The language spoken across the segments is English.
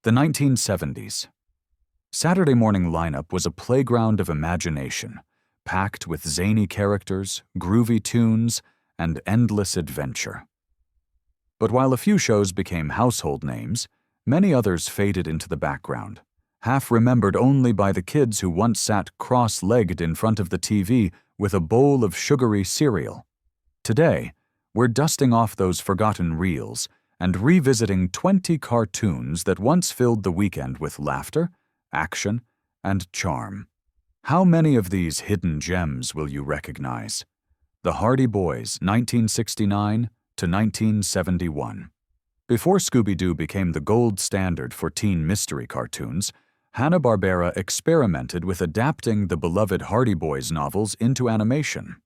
The 1970s. Saturday morning lineup was a playground of imagination, packed with zany characters, groovy tunes, and endless adventure. But while a few shows became household names, many others faded into the background, half remembered only by the kids who once sat cross-legged in front of the TV with a bowl of sugary cereal. Today, we're dusting off those forgotten reels and revisiting 20 cartoons that once filled the weekend with laughter, action, and charm. How many of these hidden gems will you recognize? The Hardy Boys, 1969 to 1971. Before Scooby-Doo became the gold standard for teen mystery cartoons, Hanna-Barbera experimented with adapting the beloved Hardy Boys novels into animation.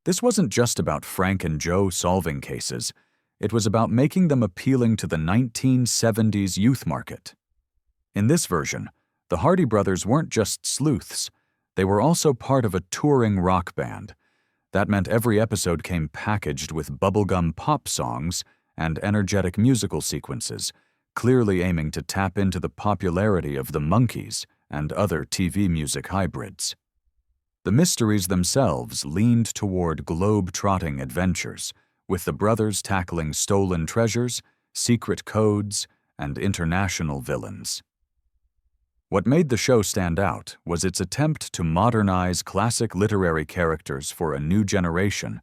This wasn't just about Frank and Joe solving cases. It was about making them appealing to the 1970s youth market. In this version, the Hardy brothers weren't just sleuths. They were also part of a touring rock band. That meant every episode came packaged with bubblegum pop songs and energetic musical sequences, clearly aiming to tap into the popularity of the Monkees and other TV music hybrids. The mysteries themselves leaned toward globe-trotting adventures, with the brothers tackling stolen treasures, secret codes, and international villains. What made the show stand out was its attempt to modernize classic literary characters for a new generation,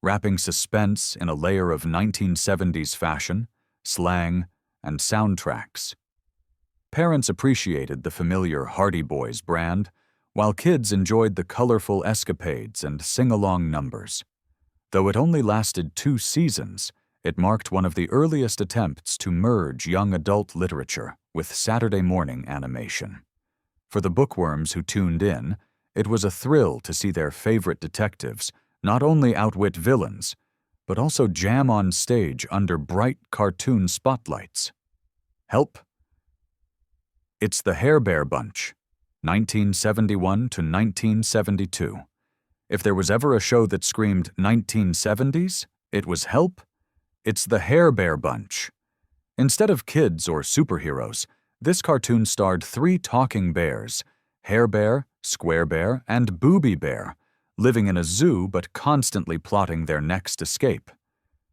wrapping suspense in a layer of 1970s fashion, slang, and soundtracks. Parents appreciated the familiar Hardy Boys brand, while kids enjoyed the colorful escapades and sing-along numbers. Though it only lasted 2 seasons, it marked one of the earliest attempts to merge young adult literature with Saturday morning animation. For the bookworms who tuned in, it was a thrill to see their favorite detectives not only outwit villains, but also jam on stage under bright cartoon spotlights. Help! It's the Hair Bear Bunch, 1971 to 1972. If there was ever a show that screamed 1970s, it was Help! It's the Hair Bear Bunch. Instead of kids or superheroes, this cartoon starred 3 talking bears, Hair Bear, Square Bear, and Booby Bear, living in a zoo but constantly plotting their next escape.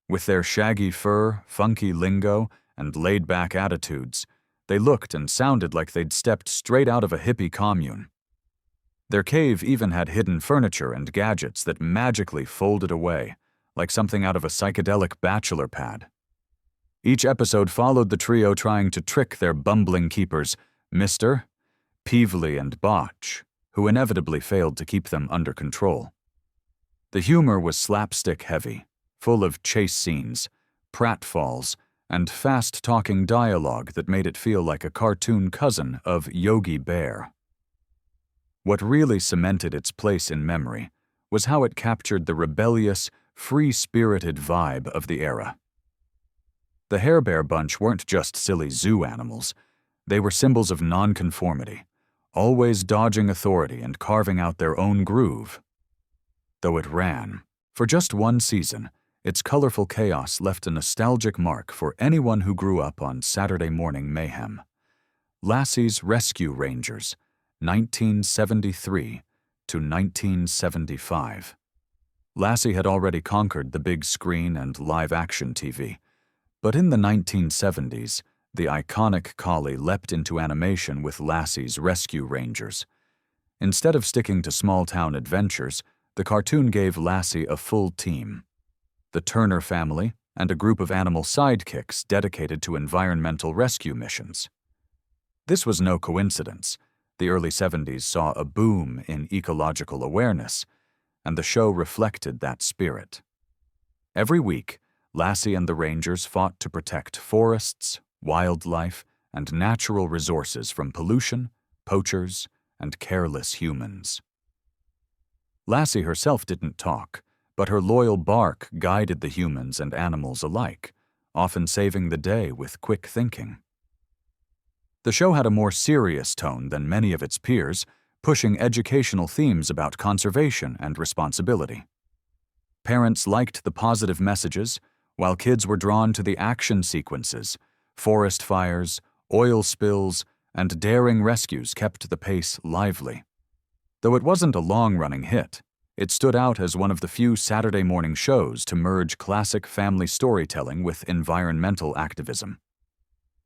With their shaggy fur, funky lingo, and laid-back attitudes, they looked and sounded like they'd stepped straight out of a hippie commune. Their cave even had hidden furniture and gadgets that magically folded away, like something out of a psychedelic bachelor pad. Each episode followed the trio trying to trick their bumbling keepers, Mr., Peevely, and Botch, who inevitably failed to keep them under control. The humor was slapstick-heavy, full of chase scenes, pratfalls, and fast-talking dialogue that made it feel like a cartoon cousin of Yogi Bear. What really cemented its place in memory was how it captured the rebellious, free-spirited vibe of the era. The Hair Bear Bunch weren't just silly zoo animals. They were symbols of nonconformity, always dodging authority and carving out their own groove. Though it ran, for just 1 season, its colorful chaos left a nostalgic mark for anyone who grew up on Saturday morning mayhem. Lassie's Rescue Rangers, 1973 to 1975. Lassie had already conquered the big screen and live-action TV. But in the 1970s, the iconic collie leapt into animation with Lassie's Rescue Rangers. Instead of sticking to small-town adventures, the cartoon gave Lassie a full team. The Turner family and a group of animal sidekicks dedicated to environmental rescue missions. This was no coincidence. The early 70s saw a boom in ecological awareness, and the show reflected that spirit. Every week, Lassie and the Rangers fought to protect forests, wildlife, and natural resources from pollution, poachers, and careless humans. Lassie herself didn't talk, but her loyal bark guided the humans and animals alike, often saving the day with quick thinking. The show had a more serious tone than many of its peers, pushing educational themes about conservation and responsibility. Parents liked the positive messages, while kids were drawn to the action sequences, forest fires, oil spills, and daring rescues kept the pace lively. Though it wasn't a long-running hit, it stood out as one of the few Saturday morning shows to merge classic family storytelling with environmental activism.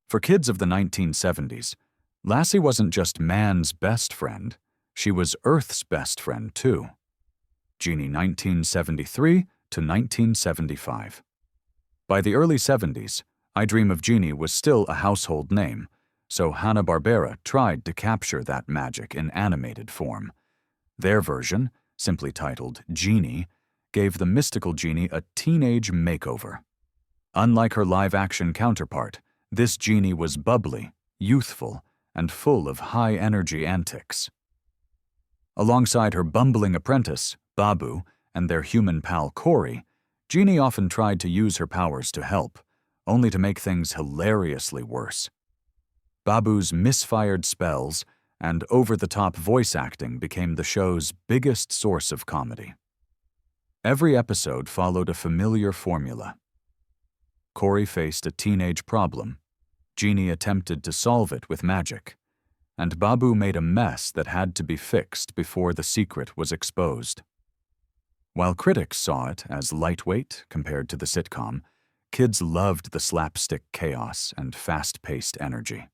For kids of the 1970s, Lassie wasn't just man's best friend, she was Earth's best friend too. Jeannie 1973 to 1975. By the early 70s, I Dream of Jeannie was still a household name, so Hanna-Barbera tried to capture that magic in animated form. Their version, simply titled Jeannie, gave the mystical Jeannie a teenage makeover. Unlike her live-action counterpart, this Jeannie was bubbly, youthful, and full of high-energy antics. Alongside her bumbling apprentice, Babu, and their human pal Cory, Jeannie often tried to use her powers to help, only to make things hilariously worse. Babu's misfired spells and over-the-top voice acting became the show's biggest source of comedy. Every episode followed a familiar formula. Cory faced a teenage problem, Jeannie attempted to solve it with magic, and Babu made a mess that had to be fixed before the secret was exposed. While critics saw it as lightweight compared to the sitcom, kids loved the slapstick chaos and fast-paced energy.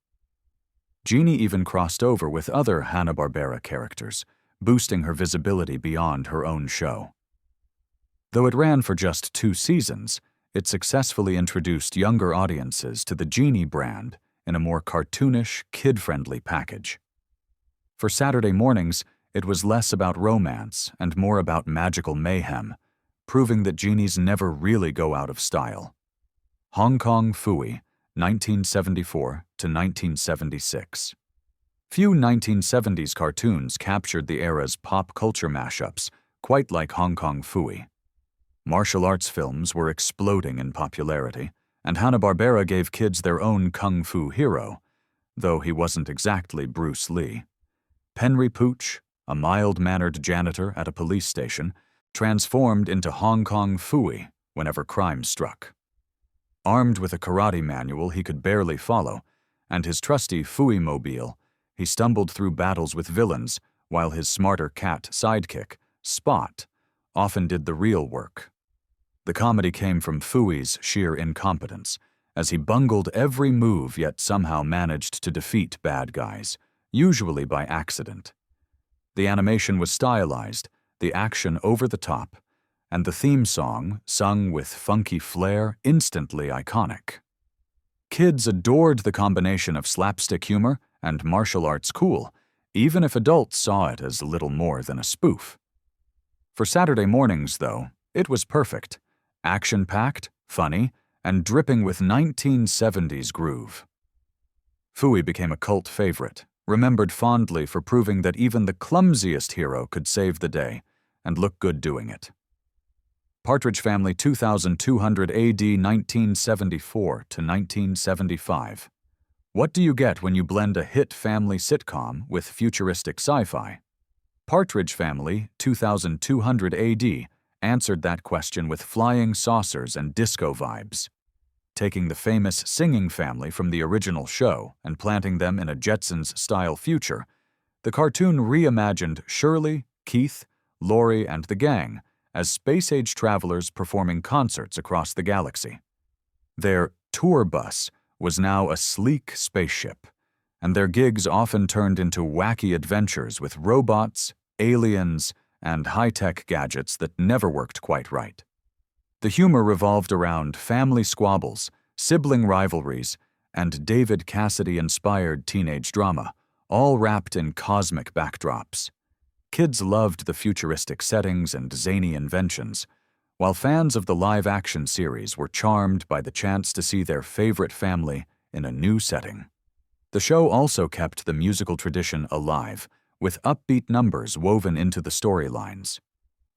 Jeannie even crossed over with other Hanna-Barbera characters, boosting her visibility beyond her own show. Though it ran for just 2 seasons, it successfully introduced younger audiences to the Jeannie brand in a more cartoonish, kid-friendly package. For Saturday mornings, it was less about romance and more about magical mayhem, proving that Jeannies never really go out of style. Hong Kong Phooey, 1974 to 1976. Few 1970s cartoons captured the era's pop culture mashups quite like Hong Kong Phooey. Martial arts films were exploding in popularity, and Hanna-Barbera gave kids their own kung fu hero, though he wasn't exactly Bruce Lee. Penry Pooch, a mild-mannered janitor at a police station, transformed into Hong Kong Phooey whenever crime struck. Armed with a karate manual he could barely follow, and his trusty Phooey-mobile, he stumbled through battles with villains, while his smarter cat sidekick, Spot, often did the real work. The comedy came from Phooey's sheer incompetence, as he bungled every move yet somehow managed to defeat bad guys, usually by accident. The animation was stylized, the action over the top, and the theme song, sung with funky flair, instantly iconic. Kids adored the combination of slapstick humor and martial arts cool, even if adults saw it as little more than a spoof. For Saturday mornings, though, it was perfect, action-packed, funny, and dripping with 1970s groove. Phooey became a cult favorite, remembered fondly for proving that even the clumsiest hero could save the day, and look good doing it. Partridge Family 2200 AD 1974 to 1975. What do you get when you blend a hit family sitcom with futuristic sci-fi? Partridge Family 2200 AD answered that question with flying saucers and disco vibes. Taking the famous singing family from the original show and planting them in a Jetsons-style future, the cartoon reimagined Shirley, Keith, Laurie, and the gang as space-age travelers performing concerts across the galaxy. Their tour bus was now a sleek spaceship, and their gigs often turned into wacky adventures with robots, aliens, and high-tech gadgets that never worked quite right. The humor revolved around family squabbles, sibling rivalries, and David Cassidy-inspired teenage drama, all wrapped in cosmic backdrops. Kids loved the futuristic settings and zany inventions, while fans of the live-action series were charmed by the chance to see their favorite family in a new setting. The show also kept the musical tradition alive, with upbeat numbers woven into the storylines.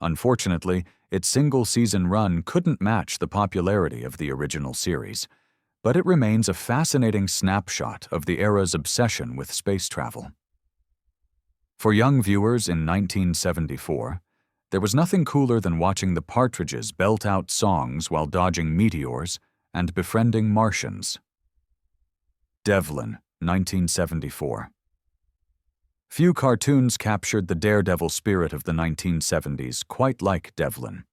Unfortunately, its single-season run couldn't match the popularity of the original series, but it remains a fascinating snapshot of the era's obsession with space travel. For young viewers in 1974, there was nothing cooler than watching the Partridges belt out songs while dodging meteors and befriending Martians. Devlin, 1974. Few cartoons captured the daredevil spirit of the 1970s quite like Devlin.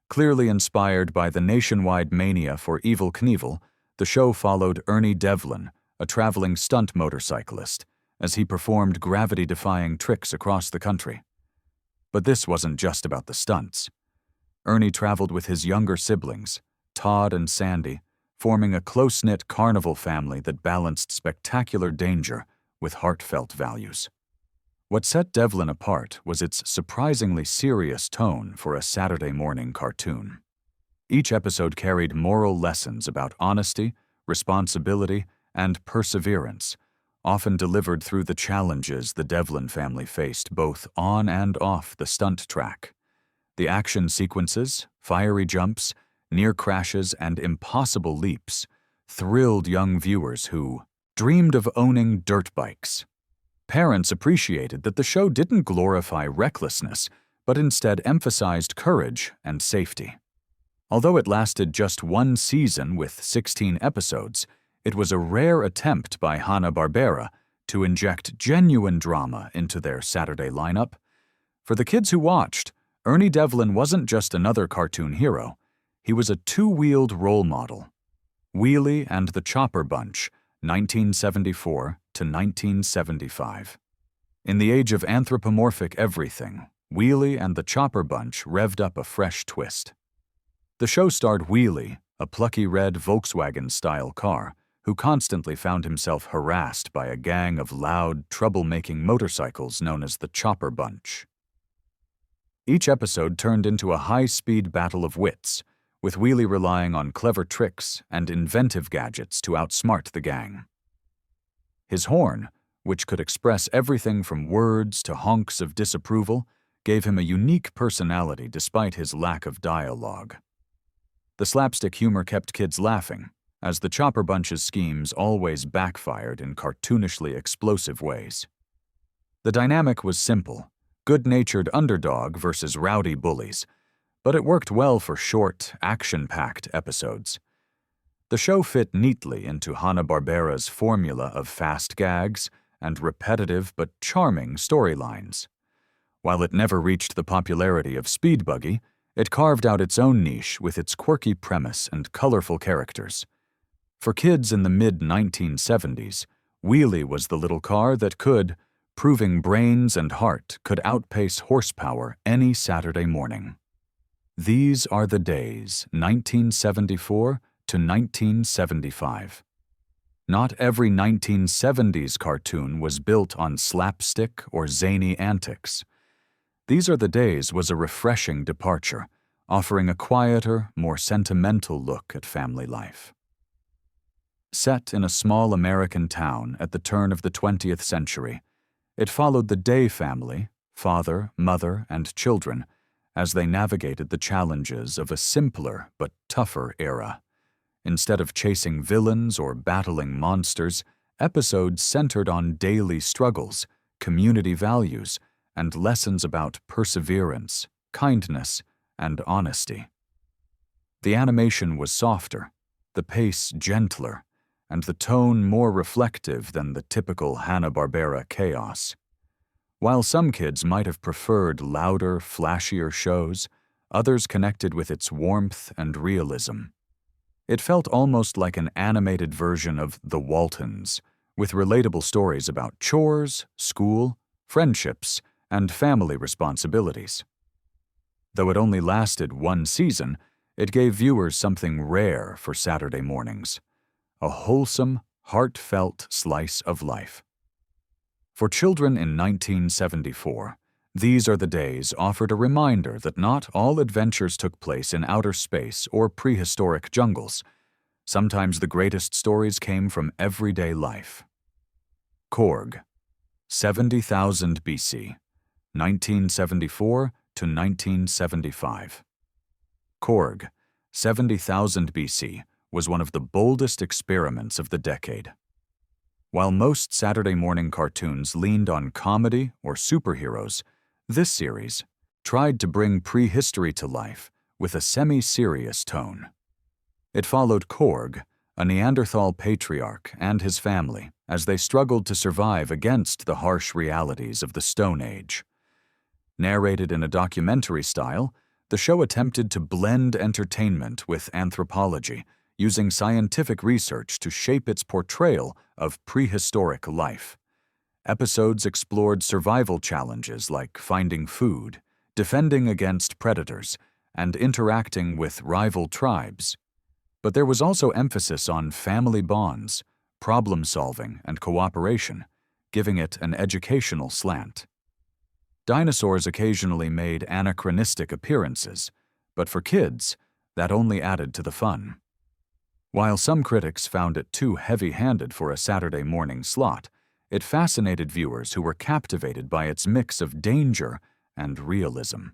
Clearly inspired by the nationwide mania for Evel Knievel, the show followed Ernie Devlin, a traveling stunt motorcyclist, as he performed gravity-defying tricks across the country. But this wasn't just about the stunts. Ernie traveled with his younger siblings, Todd and Sandy, forming a close-knit carnival family that balanced spectacular danger with heartfelt values. What set Devlin apart was its surprisingly serious tone for a Saturday morning cartoon. Each episode carried moral lessons about honesty, responsibility, and perseverance, often delivered through the challenges the Devlin family faced both on and off the stunt track. The action sequences, fiery jumps, near crashes, and impossible leaps thrilled young viewers who dreamed of owning dirt bikes. Parents appreciated that the show didn't glorify recklessness, but instead emphasized courage and safety. Although it lasted just one season with 16 episodes, it was a rare attempt by Hanna-Barbera to inject genuine drama into their Saturday lineup. For the kids who watched, Ernie Devlin wasn't just another cartoon hero. He was a two-wheeled role model. Wheelie and the Chopper Bunch, 1974 to 1975. In the age of anthropomorphic everything, Wheelie and the Chopper Bunch revved up a fresh twist. The show starred Wheelie, a plucky red Volkswagen-style car, who constantly found himself harassed by a gang of loud, trouble-making motorcycles known as the Chopper Bunch. Each episode turned into a high-speed battle of wits, with Wheelie relying on clever tricks and inventive gadgets to outsmart the gang. His horn, which could express everything from words to honks of disapproval, gave him a unique personality despite his lack of dialogue. The slapstick humor kept kids laughing, as the Chopper Bunch's schemes always backfired in cartoonishly explosive ways. The dynamic was simple, good-natured underdog versus rowdy bullies, but it worked well for short, action-packed episodes. The show fit neatly into Hanna-Barbera's formula of fast gags and repetitive but charming storylines. While it never reached the popularity of Speed Buggy, it carved out its own niche with its quirky premise and colorful characters. For kids in the mid-1970s, Wheelie was the little car that could, proving brains and heart could outpace horsepower any Saturday morning. These are the days, 1974 to 1975. Not every 1970s cartoon was built on slapstick or zany antics. These Are the Days was a refreshing departure, offering a quieter, more sentimental look at family life. Set in a small American town at the turn of the 20th century, it followed the Day family, father, mother, and children, as they navigated the challenges of a simpler but tougher era. Instead of chasing villains or battling monsters, episodes centered on daily struggles, community values, and lessons about perseverance, kindness, and honesty. The animation was softer, the pace gentler, and the tone more reflective than the typical Hanna-Barbera chaos. While some kids might have preferred louder, flashier shows, others connected with its warmth and realism. It felt almost like an animated version of The Waltons, with relatable stories about chores, school, friendships, and family responsibilities. Though it only lasted one season, it gave viewers something rare for Saturday mornings: a wholesome, heartfelt slice of life. For children in 1974, These Are the Days offered a reminder that not all adventures took place in outer space or prehistoric jungles. Sometimes the greatest stories came from everyday life. Korg, 70,000 BC, 1974 to 1975. Korg, 70,000 BC, was one of the boldest experiments of the decade. While most Saturday morning cartoons leaned on comedy or superheroes, this series tried to bring prehistory to life with a semi-serious tone. It followed Korg, a Neanderthal patriarch and his family as they struggled to survive against the harsh realities of the Stone Age. Narrated in a documentary style, the show attempted to blend entertainment with anthropology, using scientific research to shape its portrayal of prehistoric life. Episodes explored survival challenges like finding food, defending against predators, and interacting with rival tribes. But there was also emphasis on family bonds, problem-solving, and cooperation, giving it an educational slant. Dinosaurs occasionally made anachronistic appearances, but for kids, that only added to the fun. While some critics found it too heavy-handed for a Saturday morning slot, it fascinated viewers who were captivated by its mix of danger and realism.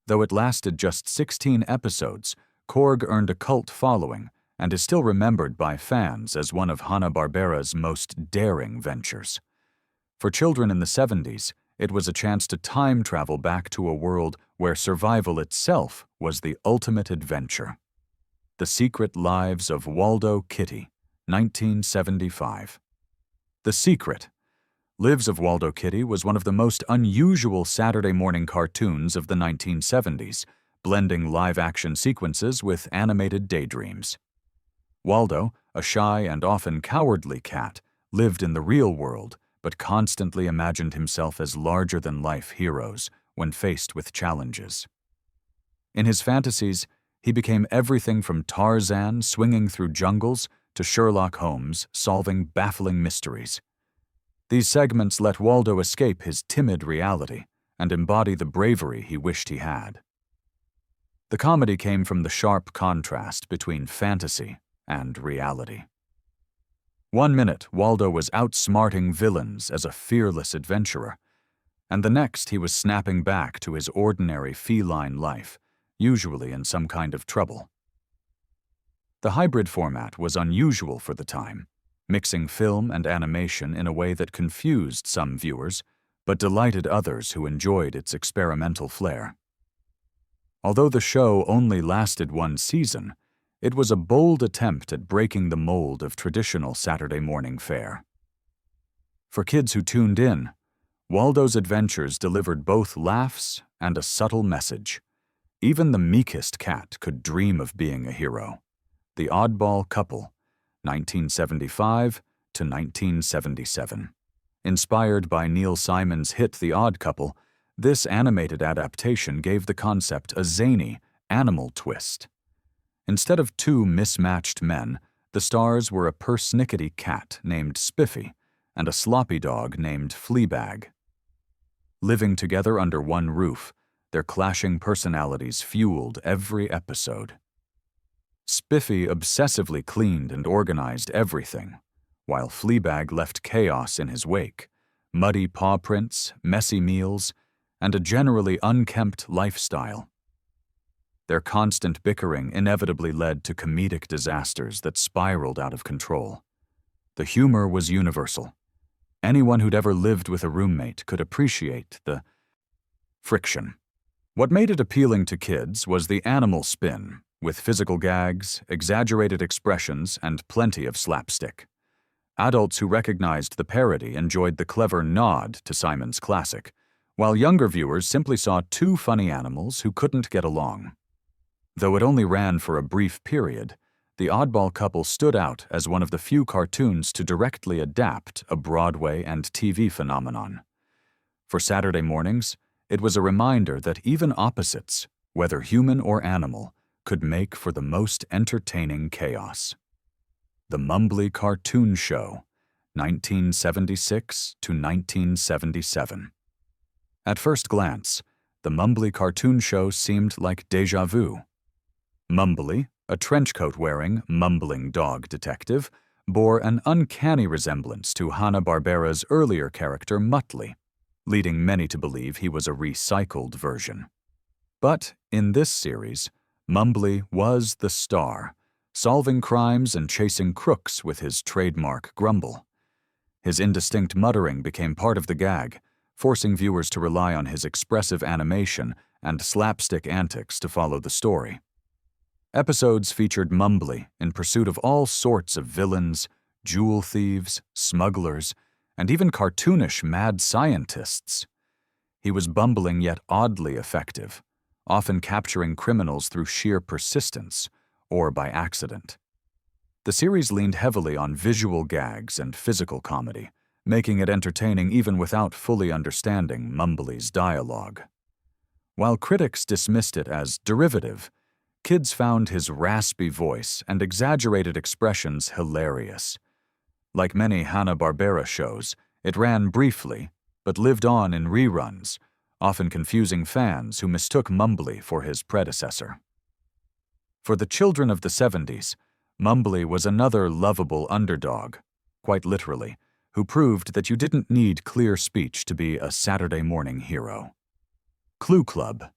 Though it lasted just 16 episodes, Korg earned a cult following and is still remembered by fans as one of Hanna-Barbera's most daring ventures. For children in the 70s, it was a chance to time travel back to a world where survival itself was the ultimate adventure. The Secret Lives of Waldo Kitty, 1975. The Secret Lives of Waldo Kitty was one of the most unusual Saturday morning cartoons of the 1970s, blending live-action sequences with animated daydreams. Waldo, a shy and often cowardly cat, lived in the real world but constantly imagined himself as larger-than-life heroes when faced with challenges. In his fantasies, he became everything from Tarzan swinging through jungles to Sherlock Holmes solving baffling mysteries. These segments let Waldo escape his timid reality and embody the bravery he wished he had. The comedy came from the sharp contrast between fantasy and reality. One minute, Waldo was outsmarting villains as a fearless adventurer, and the next he was snapping back to his ordinary feline life, usually in some kind of trouble. The hybrid format was unusual for the time, mixing film and animation in a way that confused some viewers, but delighted others who enjoyed its experimental flair. Although the show only lasted one season, it was a bold attempt at breaking the mold of traditional Saturday morning fare. For kids who tuned in, Waldo's adventures delivered both laughs and a subtle message. Even the meekest cat could dream of being a hero. The Oddball Couple, 1975 to 1977. Inspired by Neil Simon's hit The Odd Couple, this animated adaptation gave the concept a zany, animal twist. Instead of two mismatched men, the stars were a persnickety cat named Spiffy and a sloppy dog named Fleabag. Living together under one roof, their clashing personalities fueled every episode. Spiffy obsessively cleaned and organized everything, while Fleabag left chaos in his wake, muddy paw prints, messy meals, and a generally unkempt lifestyle. Their constant bickering inevitably led to comedic disasters that spiraled out of control. The humor was universal. Anyone who'd ever lived with a roommate could appreciate the friction. What made it appealing to kids was the animal spin, with physical gags, exaggerated expressions, and plenty of slapstick. Adults who recognized the parody enjoyed the clever nod to Simon's classic, while younger viewers simply saw two funny animals who couldn't get along. Though it only ran for a brief period, The Oddball Couple stood out as one of the few cartoons to directly adapt a Broadway and TV phenomenon. For Saturday mornings, it was a reminder that even opposites, whether human or animal, could make for the most entertaining chaos. The Mumbly Cartoon Show, 1976 to 1977. At first glance, the Mumbly Cartoon Show seemed like déjà vu. Mumbly, a trenchcoat-wearing, mumbling dog detective, bore an uncanny resemblance to Hanna-Barbera's earlier character Muttley, leading many to believe he was a recycled version. But in this series, Mumbly was the star, solving crimes and chasing crooks with his trademark grumble. His indistinct muttering became part of the gag, forcing viewers to rely on his expressive animation and slapstick antics to follow the story. Episodes featured Mumbly in pursuit of all sorts of villains, jewel thieves, smugglers, and even cartoonish mad scientists. He was bumbling yet oddly effective, often capturing criminals through sheer persistence or by accident. The series leaned heavily on visual gags and physical comedy, making it entertaining even without fully understanding Mumbly's dialogue. While critics dismissed it as derivative, kids found his raspy voice and exaggerated expressions hilarious. Like many Hanna-Barbera shows, it ran briefly, but lived on in reruns, often confusing fans who mistook Mumbly for his predecessor. For the children of the 70s, Mumbly was another lovable underdog, quite literally, who proved that you didn't need clear speech to be a Saturday morning hero. Clue Club,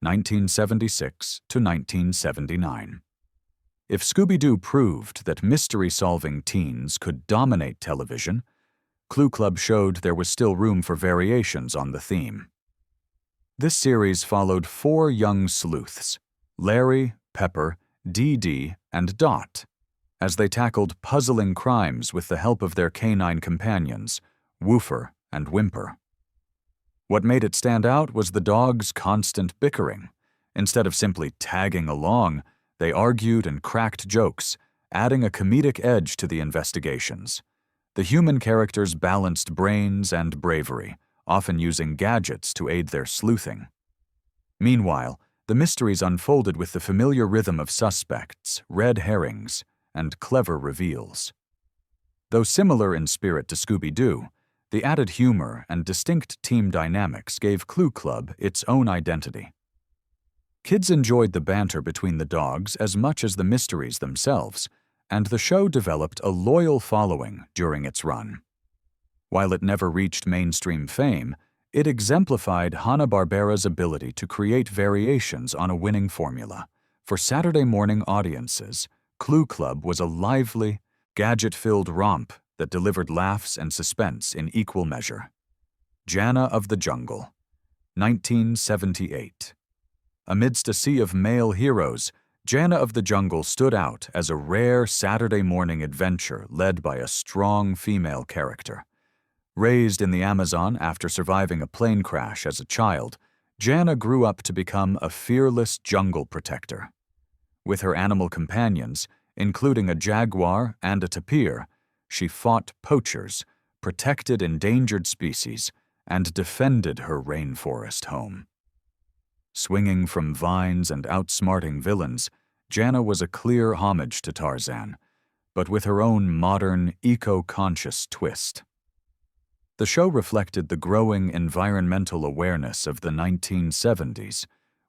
1976 to 1979. If Scooby-Doo proved that mystery-solving teens could dominate television, Clue Club showed there was still room for variations on the theme. This series followed 4 young sleuths, Larry, Pepper, Dee Dee, and Dot, as they tackled puzzling crimes with the help of their canine companions, Woofer and Whimper. What made it stand out was the dogs' constant bickering. Instead of simply tagging along, they argued and cracked jokes, adding a comedic edge to the investigations. The human characters balanced brains and bravery, often using gadgets to aid their sleuthing. Meanwhile, the mysteries unfolded with the familiar rhythm of suspects, red herrings, and clever reveals. Though similar in spirit to Scooby-Doo, the added humor and distinct team dynamics gave Clue Club its own identity. Kids enjoyed the banter between the dogs as much as the mysteries themselves, and the show developed a loyal following during its run. While it never reached mainstream fame, it exemplified Hanna-Barbera's ability to create variations on a winning formula. For Saturday morning audiences, Clue Club was a lively, gadget-filled romp that delivered laughs and suspense in equal measure. Jana of the Jungle, 1978. Amidst a sea of male heroes, Jana of the Jungle stood out as a rare Saturday morning adventure led by a strong female character. Raised in the Amazon after surviving a plane crash as a child, Jana grew up to become a fearless jungle protector. With her animal companions, including a jaguar and a tapir, she fought poachers, protected endangered species, and defended her rainforest home. Swinging from vines and outsmarting villains, Jana was a clear homage to Tarzan, but with her own modern, eco-conscious twist. The show reflected the growing environmental awareness of the 1970s,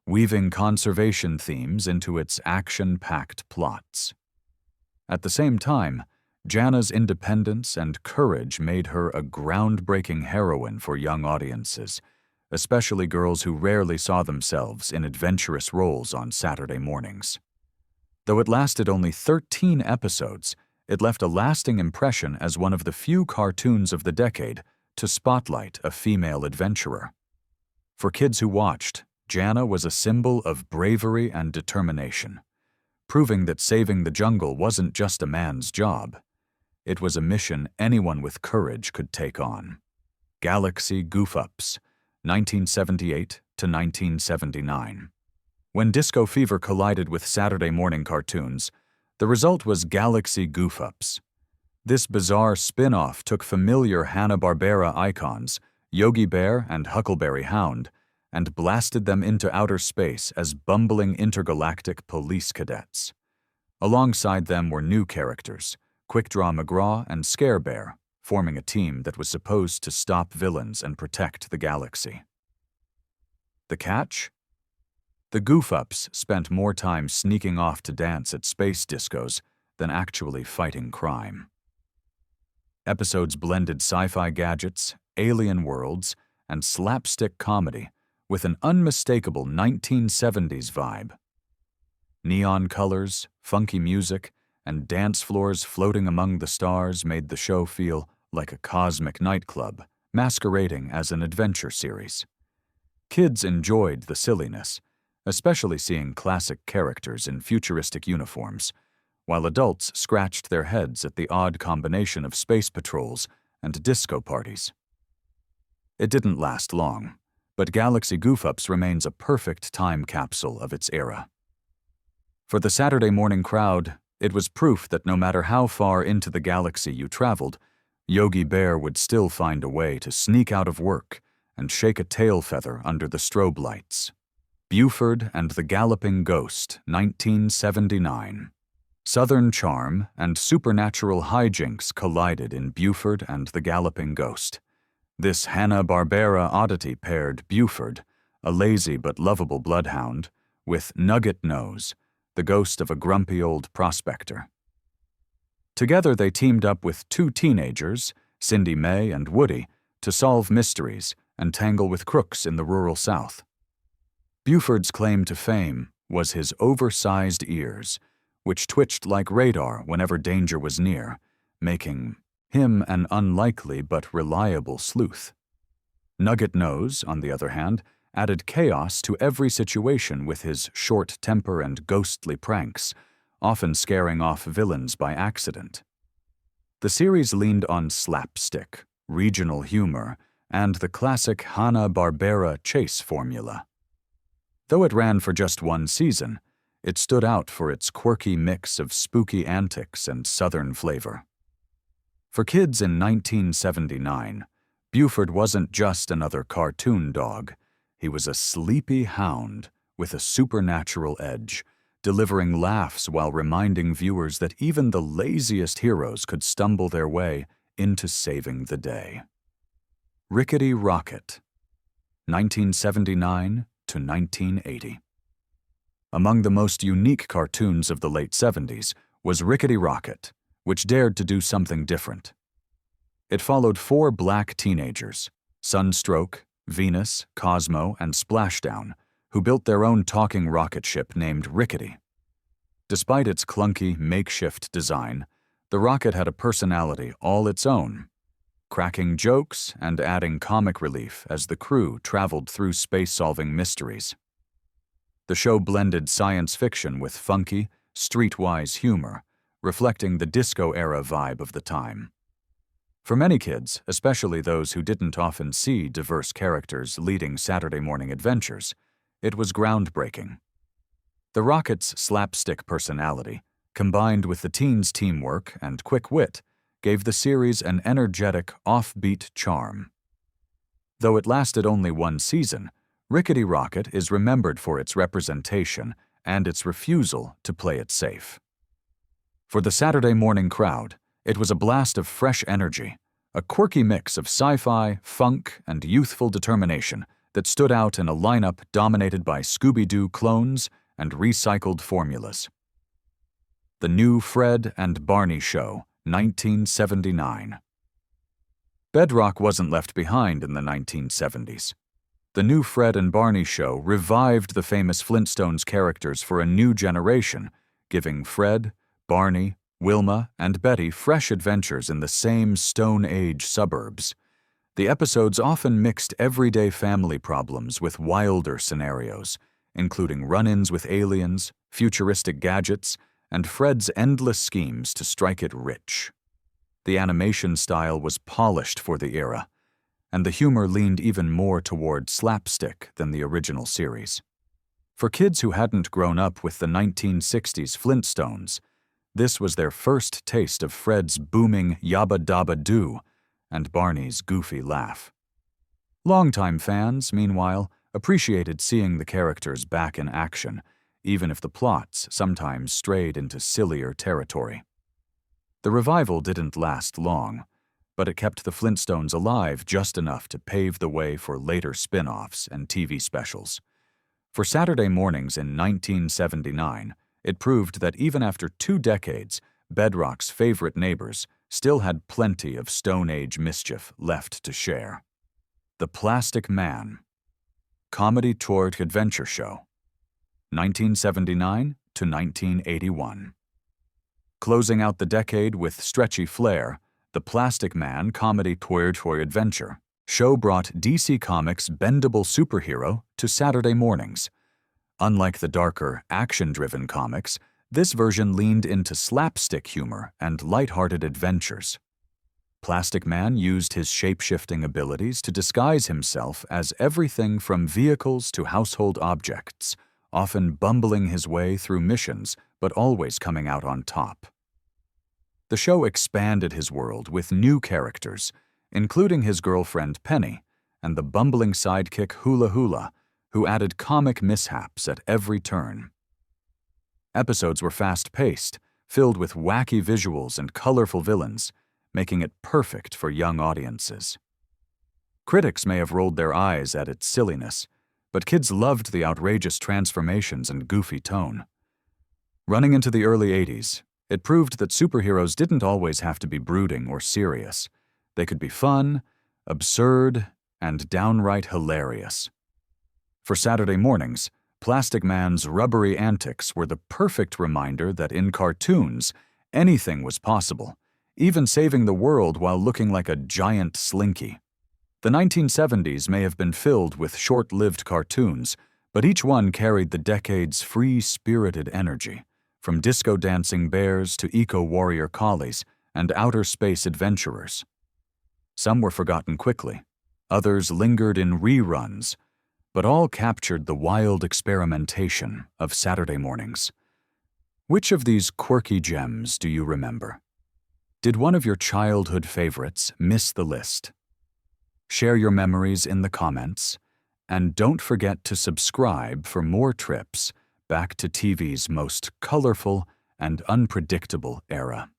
weaving conservation themes into its action-packed plots. At the same time, Jana's independence and courage made her a groundbreaking heroine for young audiences, especially girls who rarely saw themselves in adventurous roles on Saturday mornings. Though it lasted only 13 episodes, it left a lasting impression as one of the few cartoons of the decade to spotlight a female adventurer. For kids who watched, Jana was a symbol of bravery and determination, proving that saving the jungle wasn't just a man's job. It was a mission anyone with courage could take on. Galaxy Goofups, 1978 to 1979. When disco fever collided with Saturday morning cartoons, the result was Galaxy Goofups. This bizarre spin-off took familiar Hanna-Barbera icons, Yogi Bear and Huckleberry Hound, and blasted them into outer space as bumbling intergalactic police cadets. Alongside them were new characters, Quick-Draw McGraw and Scare Bear, forming a team that was supposed to stop villains and protect the galaxy. The catch? The Goofups spent more time sneaking off to dance at space discos than actually fighting crime. Episodes blended sci-fi gadgets, alien worlds, and slapstick comedy with an unmistakable 1970s vibe. Neon colors, funky music, and dance floors floating among the stars made the show feel like a cosmic nightclub, masquerading as an adventure series. Kids enjoyed the silliness, especially seeing classic characters in futuristic uniforms, while adults scratched their heads at the odd combination of space patrols and disco parties. It didn't last long, but Galaxy Goofups remains a perfect time capsule of its era. For the Saturday morning crowd, it was proof that no matter how far into the galaxy you traveled, Yogi Bear would still find a way to sneak out of work and shake a tail feather under the strobe lights. Buford and the Galloping Ghost, 1979. Southern charm and supernatural hijinks collided in Buford and the Galloping Ghost. This Hanna-Barbera oddity paired Buford, a lazy but lovable bloodhound, with Nugget Nose, the ghost of a grumpy old prospector. Together they teamed up with two teenagers, Cindy May and Woody, to solve mysteries and tangle with crooks in the rural South. Buford's claim to fame was his oversized ears, which twitched like radar whenever danger was near, making him an unlikely but reliable sleuth. Nugget Nose, on the other hand, added chaos to every situation with his short temper and ghostly pranks, often scaring off villains by accident. The series leaned on slapstick, regional humor, and the classic Hanna-Barbera chase formula. Though it ran for just one season, it stood out for its quirky mix of spooky antics and Southern flavor. For kids in 1979, Buford wasn't just another cartoon dog. He was a sleepy hound with a supernatural edge, delivering laughs while reminding viewers that even the laziest heroes could stumble their way into saving the day. Rickety Rocket, 1979 to 1980. Among the most unique cartoons of the late 70s was Rickety Rocket, which dared to do something different. It followed four black teenagers, Sunstroke, Venus, Cosmo, and Splashdown, who built their own talking rocket ship named Rickety. Despite its clunky, makeshift design, the rocket had a personality all its own, cracking jokes and adding comic relief as the crew traveled through space-solving mysteries. The show blended science fiction with funky, streetwise humor, reflecting the disco-era vibe of the time. For many kids, especially those who didn't often see diverse characters leading Saturday morning adventures, it was groundbreaking. The Rocket's slapstick personality, combined with the teens' teamwork and quick wit, gave the series an energetic, offbeat charm. Though it lasted only one season, Rickety Rocket is remembered for its representation and its refusal to play it safe. For the Saturday morning crowd, it was a blast of fresh energy, a quirky mix of sci-fi, funk, and youthful determination that stood out in a lineup dominated by Scooby-Doo clones and recycled formulas. The New Fred and Barney Show, 1979. Bedrock wasn't left behind in the 1970s. The New Fred and Barney Show revived the famous Flintstones characters for a new generation, giving Fred, Barney, Wilma, and Betty fresh adventures in the same Stone Age suburbs. The episodes often mixed everyday family problems with wilder scenarios, including run-ins with aliens, futuristic gadgets, and Fred's endless schemes to strike it rich. The animation style was polished for the era, and the humor leaned even more toward slapstick than the original series. For kids who hadn't grown up with the 1960s Flintstones, this was their first taste of Fred's booming yabba dabba doo and Barney's goofy laugh. Longtime fans, meanwhile, appreciated seeing the characters back in action, even if the plots sometimes strayed into sillier territory. The revival didn't last long, but it kept the Flintstones alive just enough to pave the way for later spin-offs and TV specials. For Saturday mornings in 1979, it proved that even after 2 decades, Bedrock's favorite neighbors still had plenty of Stone Age mischief left to share. The Plastic Man, Comedy Tour Adventure Show, 1979 to 1981. Closing out the decade with stretchy flair, The Plastic Man Comedy Tour Adventure show brought DC Comics' bendable superhero to Saturday mornings. Unlike the darker, action-driven comics, this version leaned into slapstick humor and light-hearted adventures. Plastic Man used his shape-shifting abilities to disguise himself as everything from vehicles to household objects, often bumbling his way through missions but always coming out on top. The show expanded his world with new characters, including his girlfriend Penny and the bumbling sidekick Hula Hula, who added comic mishaps at every turn. Episodes were fast-paced, filled with wacky visuals and colorful villains, making it perfect for young audiences. Critics may have rolled their eyes at its silliness, but kids loved the outrageous transformations and goofy tone. Running into the early 80s, it proved that superheroes didn't always have to be brooding or serious. They could be fun, absurd, and downright hilarious. For Saturday mornings, Plastic Man's rubbery antics were the perfect reminder that in cartoons, anything was possible, even saving the world while looking like a giant slinky. The 1970s may have been filled with short-lived cartoons, but each one carried the decade's free-spirited energy, from disco-dancing bears to eco-warrior collies and outer space adventurers. Some were forgotten quickly, others lingered in reruns, but all captured the wild experimentation of Saturday mornings. Which of these quirky gems do you remember? Did one of your childhood favorites miss the list? Share your memories in the comments, and don't forget to subscribe for more trips back to TV's most colorful and unpredictable era.